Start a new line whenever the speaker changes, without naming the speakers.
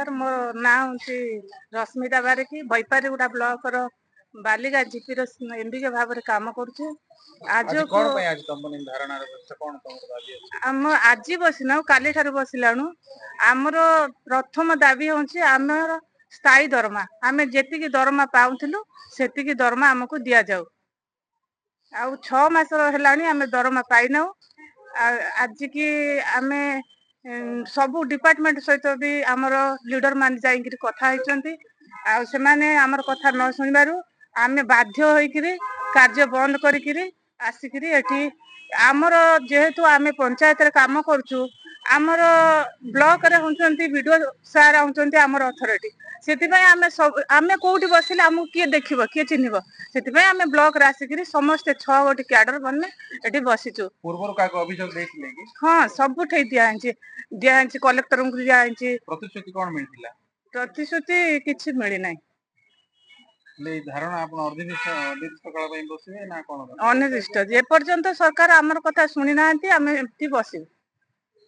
नमस्कार मो ना हूँ रश्मिता बारिकी बैपारीगुड़ा ब्लॉक रो बालिका जीपी एमबीके भाव में काम करुचे। आज आम आज बसिना काली ठार बसिलाणु आमर प्रथम दाबी हूँ आमर स्थायी दरमा आम जी दरमा पाऊलु से दरमा आमको दि जाऊ आ 6 मास है आम दरमा पाईना। आज की आम सबू डिपार्टमेंट सहित भी आमर लीडर मान जाइए कथा होती आमर कथा न शुणु आम बाध्य होकर कार्य बंद करी आसिक आमर जेहेतु आम पंचायत काम करुचु आमर ब्लॉक रे होंचंती वीडियो सार होंचंती आमर अथॉरिटी से आम कौटी बसिले आमको किए देखिबो किए चिन्हिबो से आम ब्लॉक रे आसिक समस्ते 6 गोटी कैडर बने एटी बसिचु।
पूर्व का अभियोग देथिले कि
हाँ सब दिया कलेक्टर को दिया
प्रतिश्रुति कोन मिलतिला
प्रतिश्रुति किछि मिली नाही।
धारणा आपण अनिर्दिष्ट काल बसिबे ना कोन
अनिर्दिष्ट जे पर्यंत सरकार आमर कथा शुणी ना आम एमती बसिबु।